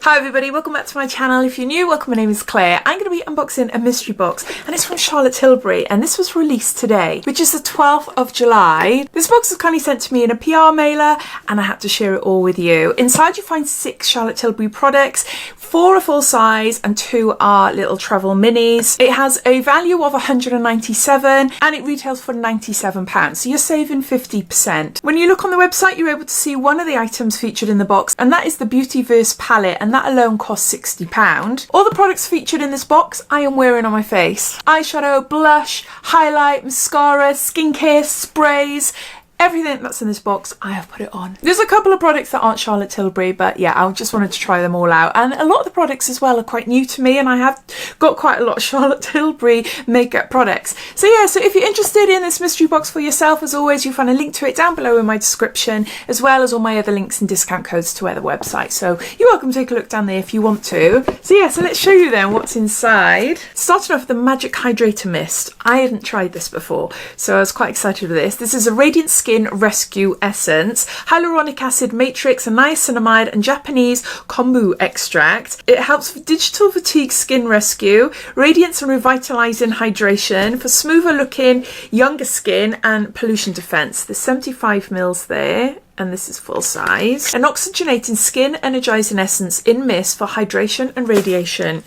Hi everybody, welcome back to my channel. If you're new, welcome, my name is Claire. I'm going to be unboxing a mystery box and it's from Charlotte Tilbury and this was released today, which is the 12th of July. This box was kindly sent to me in a PR mailer and I had to share it all with you. Inside you find 6 Charlotte Tilbury products, 4 are full size and 2 are little travel minis. It has a value of £197 and it retails for £97, so you're saving 50%. When you look on the website, you're able to see one of the items featured in the box and that is the Beautyverse Palette, and that alone costs £60. All the products featured in this box I am wearing on my face. Eyeshadow, blush, highlight, mascara, skincare, sprays, everything that's in this box, I have put it on. There's a couple of products that aren't Charlotte Tilbury, but yeah, I just wanted to try them all out. And a lot of the products as well are quite new to me, and I have got quite a lot of Charlotte Tilbury makeup products. So yeah, so if you're interested in this mystery box for yourself, as always, you'll find a link to it down below in my description, as well as all my other links and discount codes to other websites. So you're welcome to take a look down there if you want to. So yeah, so let's show you then what's inside. Starting off with the Magic Hydrator Mist. I hadn't tried this before, so I was quite excited for this. This is a Radiant Skin Rescue Essence, hyaluronic acid matrix, and niacinamide and Japanese kombu extract. It helps with digital fatigue skin rescue, radiance and revitalizing hydration for smoother looking, younger skin, and pollution defense. There's 75 mils there. And this is full size. An oxygenating skin energizing essence in mist for hydration and radiation.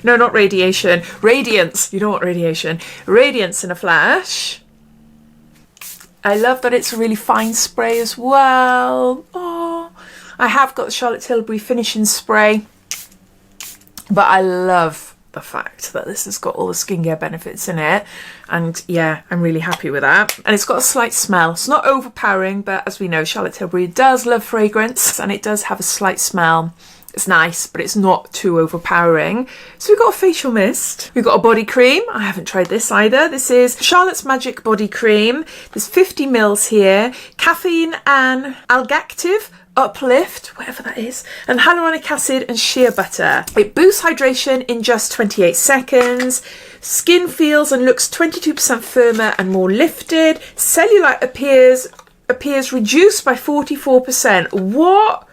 No, not radiation. Radiance. You don't want radiation. Radiance in a flash. I love that it's a really fine spray as well. Oh, I have got the Charlotte Tilbury finishing spray, but I love the fact that this has got all the skincare benefits in it. And yeah, I'm really happy with that. And it's got a slight smell. It's not overpowering, but as we know, Charlotte Tilbury does love fragrance and it does have a slight smell. It's nice, but it's not too overpowering. So we've got a facial mist. We've got a body cream. I haven't tried this either. This is Charlotte's Magic Body Cream. There's 50 mils here. Caffeine and Algactive, Uplift, whatever that is, and hyaluronic acid and shea butter. It boosts hydration in just 28 seconds. Skin feels and looks 22% firmer and more lifted. Cellulite appears reduced by 44%. What?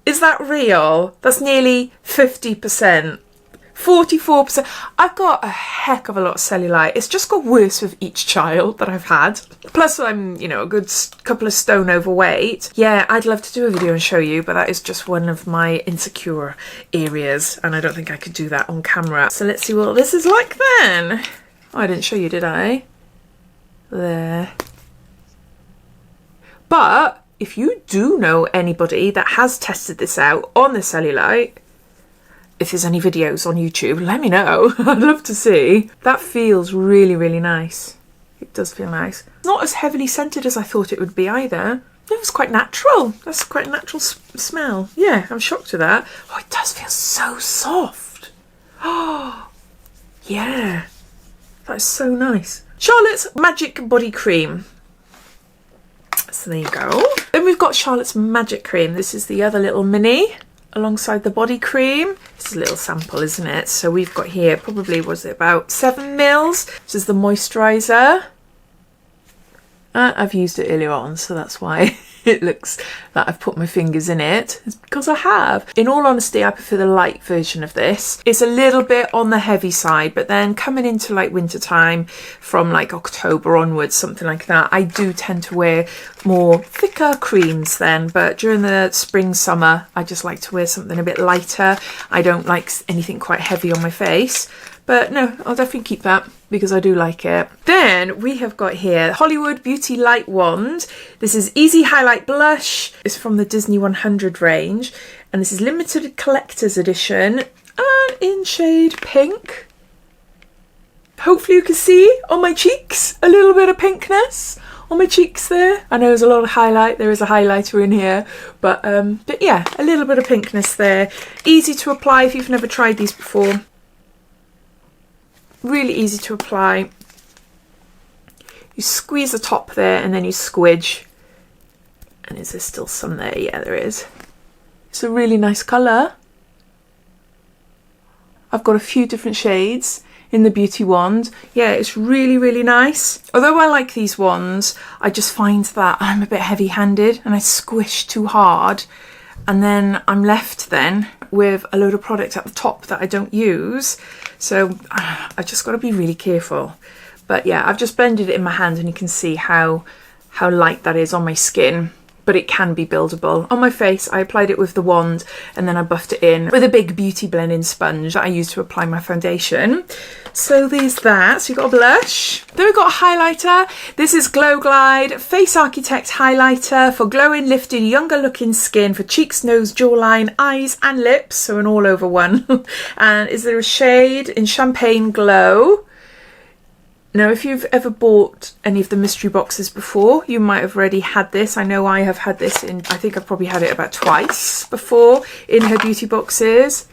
Is that real? That's nearly 50%. 44%. I've got a heck of a lot of cellulite. It's just got worse with each child that I've had. Plus I'm, you know, a good couple of stone overweight. Yeah, I'd love to do a video and show you, but that is just one of my insecure areas. And I don't think I could do that on camera. So let's see what this is like then. Oh, I didn't show you, did I? There. But if you do know anybody that has tested this out on the cellulite, if there's any videos on YouTube, let me know. I'd love to see. That feels really, really nice. It does feel nice. Not as heavily scented as I thought it would be either. It was quite natural. That's quite a natural smell. Yeah, I'm shocked at that. Oh, it does feel so soft. Oh, yeah. That is so nice. Charlotte's Magic Body Cream. So there you go. Then we've got Charlotte's Magic Cream. This is the other little mini alongside the body cream. This is a little sample, isn't it? So we've got here probably, was it about 7 mils? This is the moisturiser. I've used it earlier on, so that's why it looks that I've put my fingers in it. It's because I have. In all honesty, I prefer the light version of this. It's a little bit on the heavy side, but then coming into like winter time, from like October onwards, something like that, I do tend to wear more thicker creams then. But during the spring, summer, I just like to wear something a bit lighter. I don't like anything quite heavy on my face. But no, I'll definitely keep that because I do like it. Then we have got here Hollywood Beauty Light Wand. This is Easy Highlight Blush. It's from the Disney 100 range. And this is limited collector's edition and in shade pink. Hopefully you can see on my cheeks a little bit of pinkness on my cheeks there. I know there's a lot of highlight. There is a highlighter in here. But yeah, a little bit of pinkness there. Easy to apply if you've never tried these before. Really easy to apply. You squeeze the top there and then you squidge. And is there still some there? Yeah, there is. It's a really nice colour. I've got a few different shades in the beauty wand. Yeah, it's really, really nice. Although I like these wands, I just find that I'm a bit heavy-handed and I squish too hard and then I'm left then with a load of product at the top that I don't use. So I've just got to be really careful. But yeah, I've just blended it in my hand and you can see how light that is on my skin. But it can be buildable. On my face, I applied it with the wand and then I buffed it in with a big beauty blending sponge that I use to apply my foundation. So there's that. So you've got a blush. Then we've got a highlighter. This is Glow Glide Face Architect Highlighter for glowing, lifted, younger looking skin for cheeks, nose, jawline, eyes and lips. So an all over one. And is there a shade in Champagne Glow? Now, if you've ever bought any of the mystery boxes before, you might have already had this. I know I have had this in, I think I've probably had it about twice before in her beauty boxes.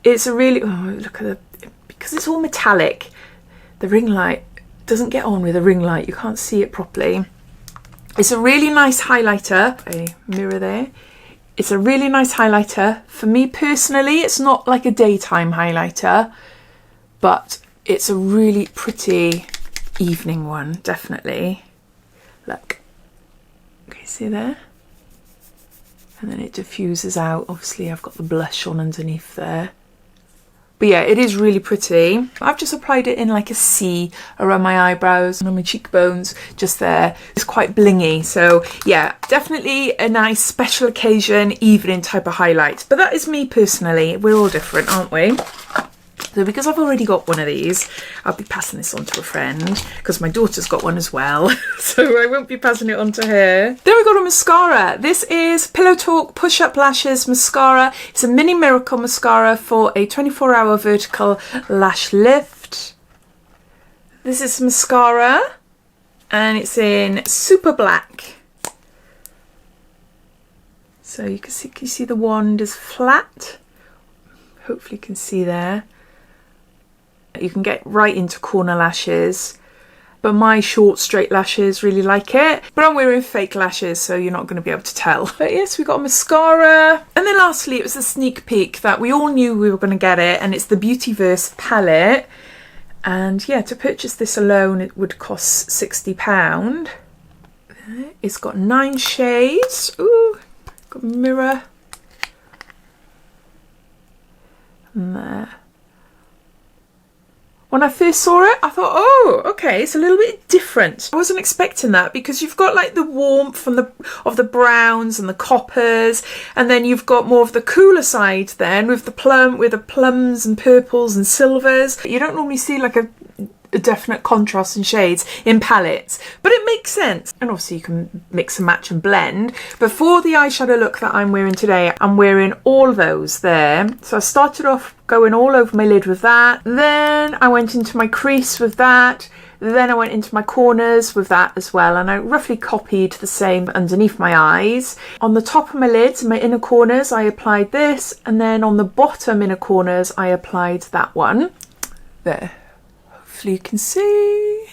It's a really, oh, look at the, because it's all metallic, the ring light doesn't get on with a ring light. You can't see it properly. It's a really nice highlighter. A mirror there. It's a really nice highlighter. For me personally, it's not like a daytime highlighter, but it's a really pretty evening one, definitely. Look, can you see there? And then it diffuses out. Obviously I've got the blush on underneath there, but yeah, it is really pretty. I've just applied it in like a C around my eyebrows and on my cheekbones just there. It's quite blingy, so yeah, definitely a nice special occasion evening type of highlight. But that is me personally. We're all different, aren't we? So because I've already got one of these, I'll be passing this on to a friend because my daughter's got one as well. So I won't be passing it on to her. Then we've got a mascara. This is Pillow Talk Push Up Lashes Mascara. It's a mini miracle mascara for a 24-hour vertical lash lift. This is mascara and it's in Super Black. So you can see the wand is flat. Hopefully you can see there. You can get right into corner lashes, but my short straight lashes really like it. But I'm wearing fake lashes, so you're not going to be able to tell. But yes, we got a mascara. And then lastly, it was a sneak peek that we all knew we were going to get it, and it's the Beautyverse Palette. And yeah, to purchase this alone, it would cost £60. It's got 9 shades. Ooh, got a mirror. And there. When I first saw it, I thought, oh, okay, it's a little bit different. I wasn't expecting that because you've got like the warmth and of the browns and the coppers, and then you've got more of the cooler side then with the plums and purples and silvers. You don't normally see like a definite contrast in shades in palettes, but it makes sense. And obviously you can mix and match and blend. But for the eyeshadow look that I'm wearing today, I'm wearing all those there. So I started off going all over my lid with that, then I went into my crease with that, then I went into my corners with that as well, and I roughly copied the same underneath my eyes. On the top of my lids, my inner corners, I applied this, and then on the bottom inner corners I applied that one there. Hopefully you can see.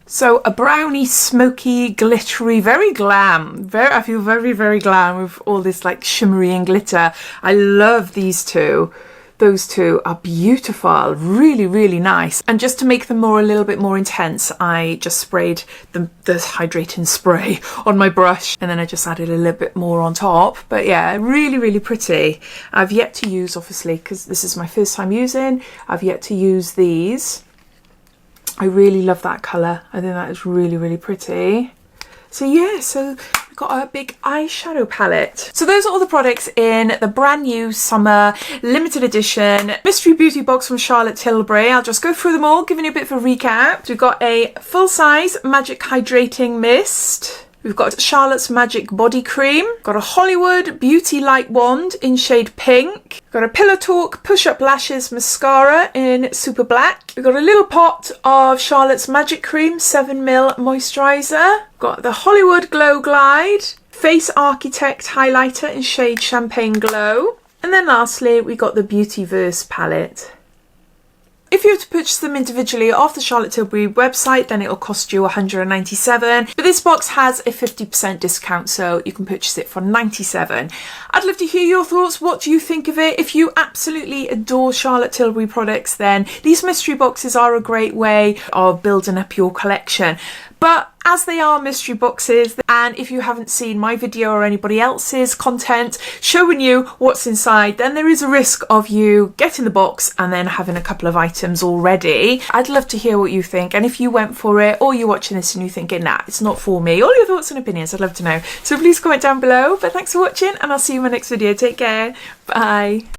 So a browny, smoky, glittery, very glam. I feel very, very glam with all this like shimmery and glitter. I love these two. Those two are beautiful, really, really nice. And just to make them a little bit more intense, I just sprayed the hydrating spray on my brush, and then I just added a little bit more on top. But yeah, really, really pretty. I've yet to use, obviously, because this is my first time using, I've yet to use these. I really love that colour. I think that is really, really pretty. So yeah, so we've got a big eyeshadow palette. So those are all the products in the brand new summer limited edition mystery beauty box from Charlotte Tilbury. I'll just go through them all, giving you a bit of a recap. We've got a full-size Magic Hydrating Mist. We've got Charlotte's Magic Body Cream. Got a Hollywood Beauty Light Wand in shade pink. We've got a Pillow Talk Push Up Lashes Mascara in Super Black. We've got a little pot of Charlotte's Magic Cream 7ml Moisturiser. We've got the Hollywood Glow Glide Face Architect Highlighter in shade Champagne Glow. And then lastly, we got the Beautyverse Palette. If you were to purchase them individually off the Charlotte Tilbury website, then it'll cost you $197. But this box has a 50% discount, so you can purchase it for $97. I'd love to hear your thoughts. What do you think of it? If you absolutely adore Charlotte Tilbury products, then these mystery boxes are a great way of building up your collection. But as they are mystery boxes, and if you haven't seen my video or anybody else's content showing you what's inside, then there is a risk of you getting the box and then having a couple of items already. I'd love to hear what you think, and if you went for it or you're watching this and you're thinking, nah, it's not for me, all your thoughts and opinions, I'd love to know. So please comment down below. But thanks for watching, and I'll see you in my next video. Take care. Bye.